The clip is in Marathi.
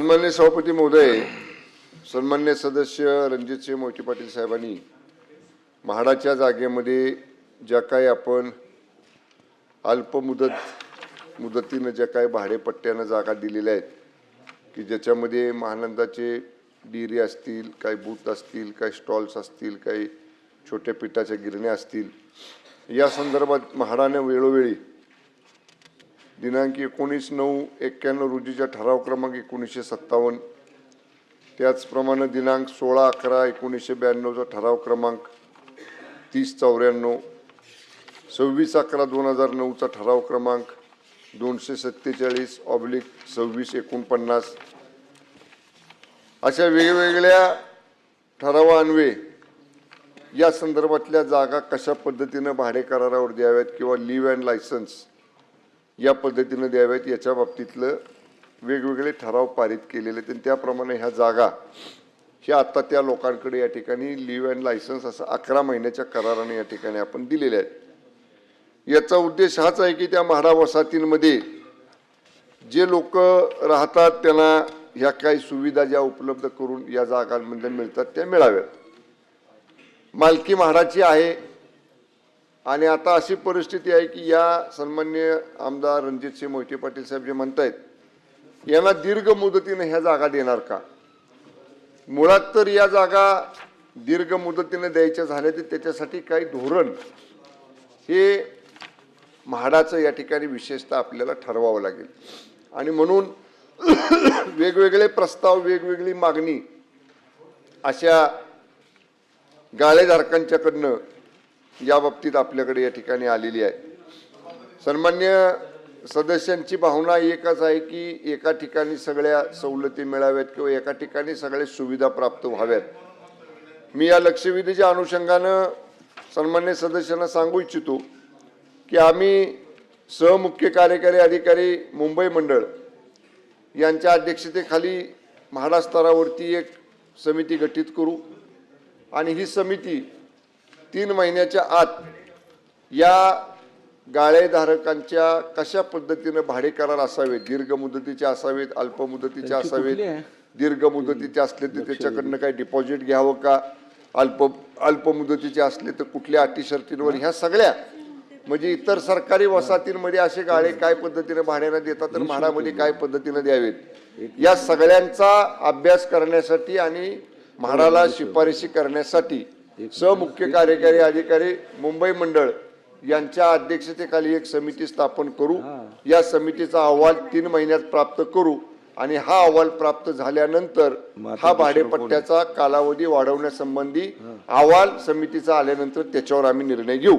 सन्माननीय सभापती महोदय, सन्माननीय सदस्य रणजितसिंह मोहिते पाटील साहेबांनी म्हाडाच्या जागेमध्ये ज्या काही आपण मुदतीनं ज्या काही भाडेपट्ट्यानं जागा दिलेल्या आहेत की ज्याच्यामध्ये महानंदाचे डेअरी असतील, काही बूथ असतील, काही स्टॉल्स असतील, काही छोट्या पिठाच्या गिरण्या असतील, या संदर्भात म्हाडाने वेळोवेळी दिनांक 19/9/91 रोजीच्या ठराव क्रमांक 1957, त्याचप्रमाणे दिनांक 16/11/1992चा ठराव क्रमांक 3094, 26/11/2009चा ठराव क्रमांक 247/26/49 अशा वेगवेगळ्या ठरावान्वये या संदर्भातल्या जागा कशा पद्धतीने भाडे करारावर द्याव्यात किंवा लिव्ह अँड लायसन्स या पद्धतीने द्याव्यात याच्या बाबतीतलं वेगवेगळे ठराव पारित केलेले आहेत. त्याप्रमाणे ह्या जागा ह्या आता त्या लोकांकडे या ठिकाणी लिव्ह अँड लायसन्स असं 11 महिन्याच्या कराराने या ठिकाणी आपण दिलेले आहेत. याचा उद्देश हाच आहे की त्या म्हाडा वसाहतींमध्ये जे लोक राहतात त्यांना ह्या काही सुविधा ज्या उपलब्ध करून या जागांमध्ये मिळतात त्या मिळाव्यात. मालकी म्हाडाची आहे आणि आता अशी परिस्थिती आहे की या सन्माननीय आमदार रणजितसिंह मोहिते पाटील साहेब जे म्हणतायत यांना दीर्घ मुदतीने ह्या जागा देणार का? मुळात तर या जागा दीर्घ मुदतीने द्यायच्या झाल्या तर त्याच्यासाठी काही धोरण हे म्हाडाचं या ठिकाणी विशेषतः आपल्याला ठरवावं लागेल आणि म्हणून वेगवेगळे प्रस्ताव, वेगवेगळी मागणी अशा गाळेधारकांच्याकडनं या बाबतीत आपल्याकडे या ठिकाणी आलेली आहे. सन्मान्य सदस्यांची भावना एकच आहे की एका ठिकाणी सगळ्या सवलती मिळाव्यात किंवा एका ठिकाणी सगळ्या सुविधा प्राप्त व्हाव्यात. मी या लक्षवेधीच्या अनुषंगानं सन्मान्य सदस्यांना सांगू इच्छितो की आम्ही सहमुख्य कार्यकारी अधिकारी मुंबई मंडळ यांच्या अध्यक्षतेखाली म्हाडा स्तरावरती एक समिती गठीत करू आणि ही समिती 3 महिन्याच्या आत या गाळेधारकांच्या कशा पद्धतीने भाडे करार असावेत, दीर्घ मुदतीचे असावेत, अल्प मुदतीचे असावेत, दीर्घ मुदतीचे असले तर त्याच्याकडनं काही डिपॉझिट घ्यावं का, अल्प मुदतीचे असले तर कुठल्या अटी शर्तींवर, ह्या सगळ्या म्हणजे इतर सरकारी वसाहतींमध्ये असे गाळे काय पद्धतीने भाड्याने देतात तर म्हाडामध्ये काय पद्धतीने द्यावेत या सगळ्यांचा अभ्यास करण्यासाठी आणि म्हाडाला शिफारशी करण्यासाठी सहमुख्य कार्यकारी अधिकारी मुंबई मंडळ यांच्या अध्यक्षतेखाली एक समिती स्थापन करू. या समितीचा अहवाल 3 महिन्यात प्राप्त करू आणि हा अहवाल प्राप्त झाल्यानंतर हा भाडेपट्ट्याचा कालावधी वाढवण्यासंबंधी अहवाल समितीचा आल्यानंतर त्याच्यावर आम्ही निर्णय घेऊ.